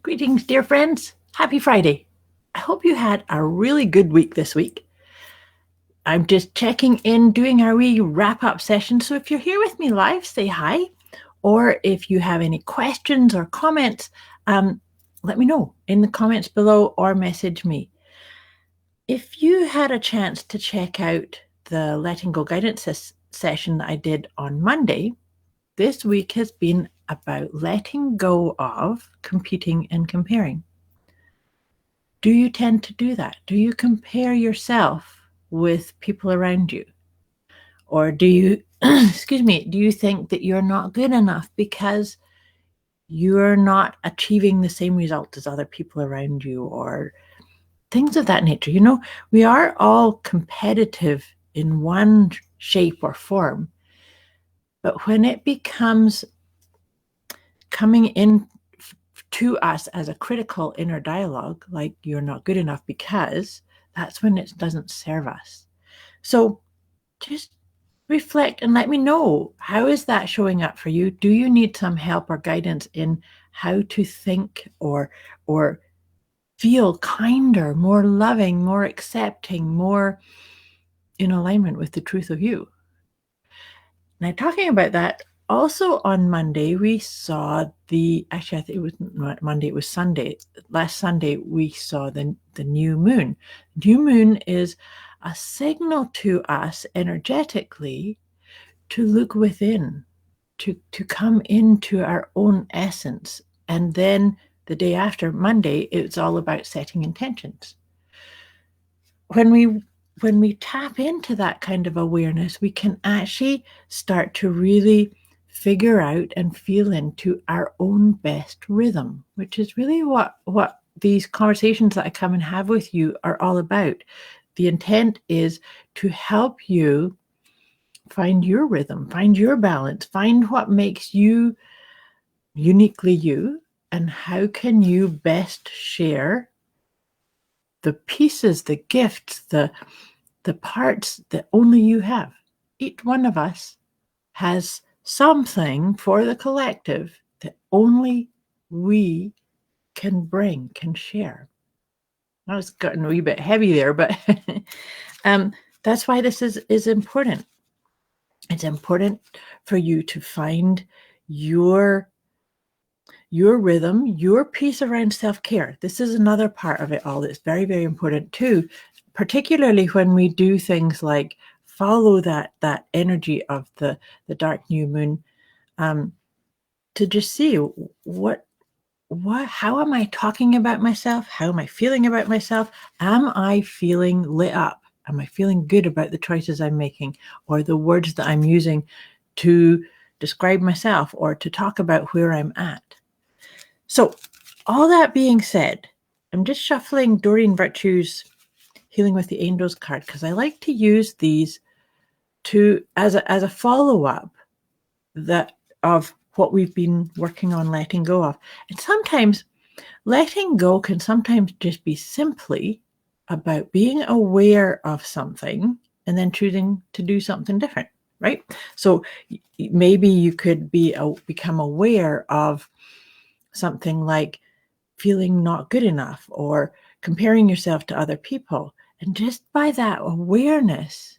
Greetings, dear friends. Happy Friday. I hope you had a really good week this week. I'm just checking in, doing our wee wrap-up session. So if you're here with me live, say hi. Or if you have any questions or comments, let me know in the comments below or message me. If you had a chance to check out the Letting Go guidance session that I did on Monday, this week has been about letting go of competing and comparing. Do you tend to do that? Do you compare yourself with people around you? Or do you, excuse me, do you think that you're not good enough because you're not achieving the same result as other people around you, or things of that nature? You know, we are all competitive in one shape or form, but when it becomes coming in to us as a critical inner dialogue, like you're not good enough because, that's when it doesn't serve us. So just reflect and let me know, how is that showing up for you? Do you need some help or guidance in how to think or feel kinder, more loving, more accepting, more in alignment with the truth of you? Now, talking about that, also on Monday, we saw actually, I think it was not Monday, it was Sunday. Last Sunday, we saw the new moon. New moon is a signal to us energetically to look within, to come into our own essence. And then the day after, Monday, it's all about setting intentions. When we tap into that kind of awareness, we can actually start to really figure out and feel into our own best rhythm, which is really what these conversations that I come and have with you are all about. The intent is to help you find your rhythm, find your balance, find what makes you uniquely you, and how can you best share the pieces, the gifts, the parts that only you have. Each one of us has something for the collective that only we can bring, can share. I was getting a wee bit heavy there, but that's why this is important. It's important for you to find your rhythm, your piece around self-care. This is another part of it all that's very, very important too, particularly when we do things like follow that energy of the dark new moon, to just see what how am I talking about myself? How am I feeling about myself? Am I feeling lit up? Am I feeling good about the choices I'm making, or the words that I'm using to describe myself or to talk about where I'm at? So, all that being said, I'm just shuffling Doreen Virtue's Healing with the Angels card, because I like to use these to as a follow-up that of what we've been working on letting go of. And sometimes letting go can sometimes just be simply about being aware of something and then choosing to do something different, right? So maybe you could become aware of something like feeling not good enough or comparing yourself to other people. And just by that awareness,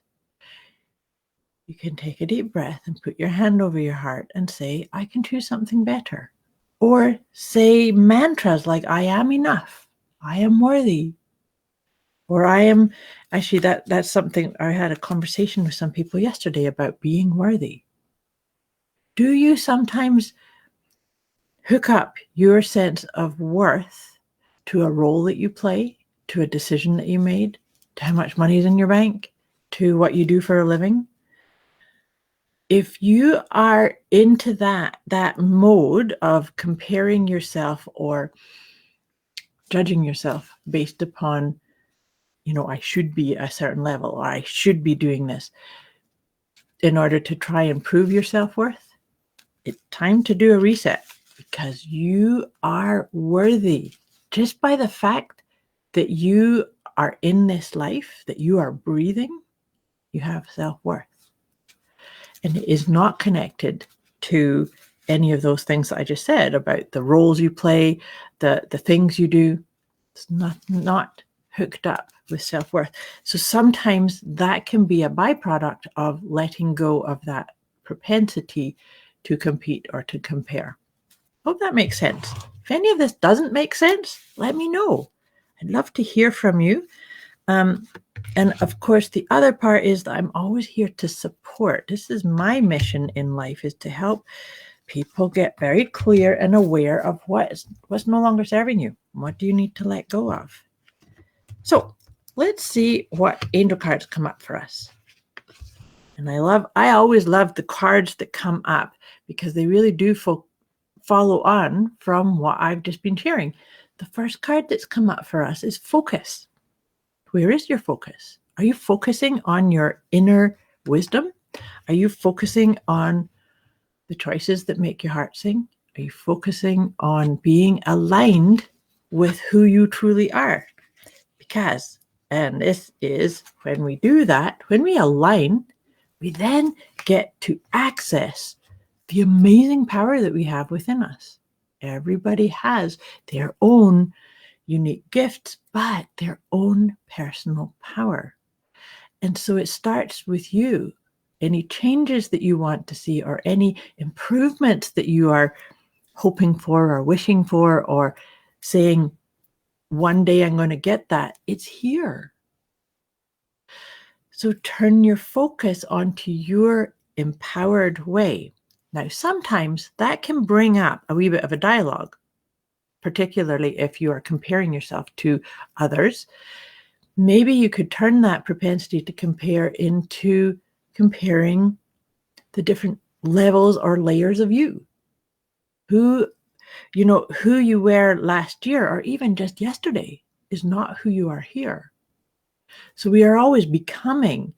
you can take a deep breath and put your hand over your heart and say, I can choose something better. Or say mantras like, I am enough, I am worthy, or I am, actually that's something, I had a conversation with some people yesterday about being worthy. Do you sometimes hook up your sense of worth to a role that you play, to a decision that you made, to how much money is in your bank, to what you do for a living? If you are into that mode of comparing yourself or judging yourself based upon, I should be a certain level, or I should be doing this in order to try and prove your self-worth, it's time to do a reset, because you are worthy. Just by the fact that you are in this life, that you are breathing, you have self-worth. And it is not connected to any of those things that I just said about the roles you play, the things you do. It's not hooked up with self-worth. So sometimes that can be a byproduct of letting go of that propensity to compete or to compare. Hope that makes sense. If any of this doesn't make sense, let me know. I'd love to hear from you. And of course, the other part is that I'm always here to support. This is my mission in life, is to help people get very clear and aware of what's no longer serving you. What do you need to let go of? So let's see what angel cards come up for us. And I always love the cards that come up because they really do follow on from what I've just been sharing. The first card that's come up for us is focus. Where is your focus? Are you focusing on your inner wisdom? Are you focusing on the choices that make your heart sing? Are you focusing on being aligned with who you truly are? Because, and this is when we do that, when we align, we then get to access the amazing power that we have within us. Everybody has their own unique gifts, but their own personal power. And so it starts with you. Any changes that you want to see, or any improvements that you are hoping for or wishing for, or saying, one day I'm going to get that, it's here. So turn your focus onto your empowered way. Now, sometimes that can bring up a wee bit of a dialogue, particularly if you are comparing yourself to others. Maybe you could turn that propensity to compare into comparing the different levels or layers of you. Who you were last year or even just yesterday is not who you are here. So we are always becoming,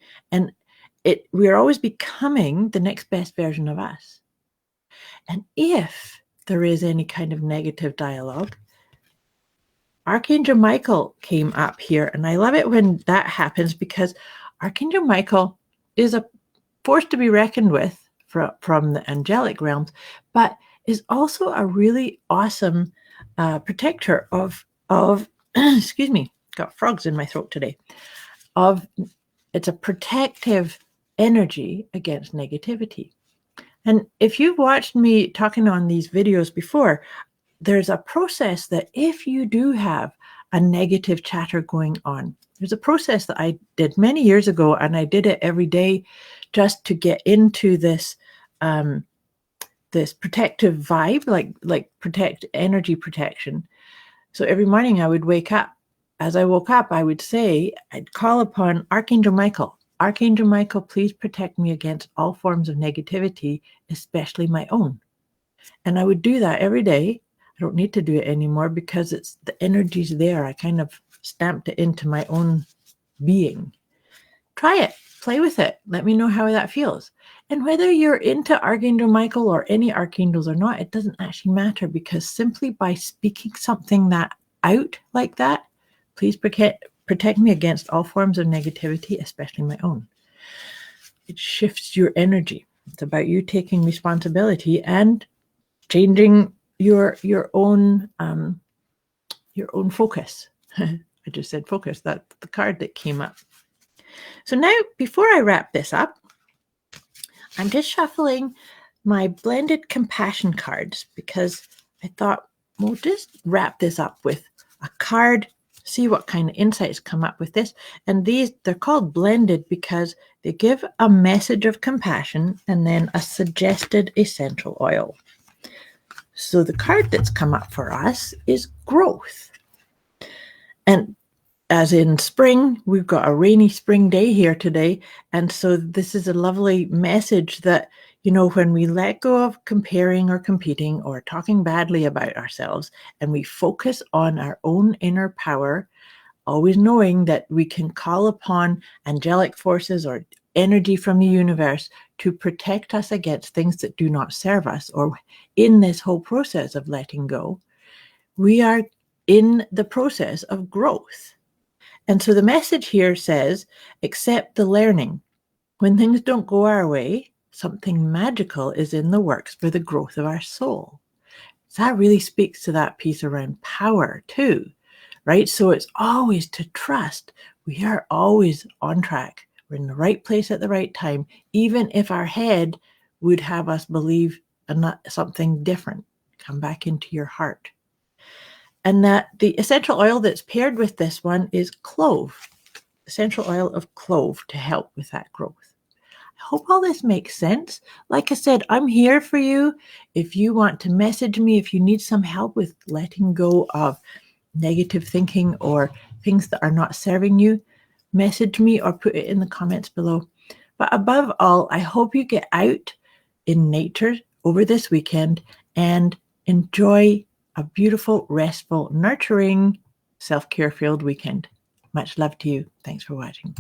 we are always becoming the next best version of us. And if there is any kind of negative dialogue, Archangel Michael came up here, and I love it when that happens, because Archangel Michael is a force to be reckoned with from the angelic realms, but is also a really awesome protector of excuse me, got frogs in my throat today. It's a protective energy against negativity. And if you've watched me talking on these videos before, there's a process that if you do have a negative chatter going on, there's a process that I did many years ago, and I did it every day just to get into this this protective vibe, like energy protection. So every morning I would wake up. As I woke up, I'd call upon Archangel Michael. Archangel Michael, please protect me against all forms of negativity, especially my own. And I would do that every day. I don't need to do it anymore because it's the energy's there. I kind of stamped it into my own being. Try it. Play with it. Let me know how that feels. And whether you're into Archangel Michael or any archangels or not, it doesn't actually matter, because simply by speaking something that out like that, please protect me against all forms of negativity, especially my own. It shifts your energy. It's about you taking responsibility and changing your own focus. I just said focus. That's the card that came up. So now, before I wrap this up, I'm just shuffling my blended compassion cards, because I thought we'll just wrap this up with a card, see what kind of insights come up with this. And they're called blended because they give a message of compassion and then a suggested essential oil. So the card that's come up for us is growth. And as in spring, we've got a rainy spring day here today. And so this is a lovely message that, when we let go of comparing or competing or talking badly about ourselves, and we focus on our own inner power, always knowing that we can call upon angelic forces or energy from the universe to protect us against things that do not serve us, or in this whole process of letting go, we are in the process of growth. And so the message here says, accept the learning. When things don't go our way, something magical is in the works for the growth of our soul. So that really speaks to that piece around power too, right? So it's always to trust we are always on track. We're in the right place at the right time, even if our head would have us believe something different. Come back into your heart. And that the essential oil that's paired with this one is clove, essential oil of clove to help with that growth. I hope all this makes sense. Like I said, I'm here for you. If you want to message me, if you need some help with letting go of negative thinking or things that are not serving you, message me or put it in the comments below. But above all, I hope you get out in nature over this weekend and enjoy a beautiful, restful, nurturing, self-care filled weekend. Much love to you. Thanks for watching.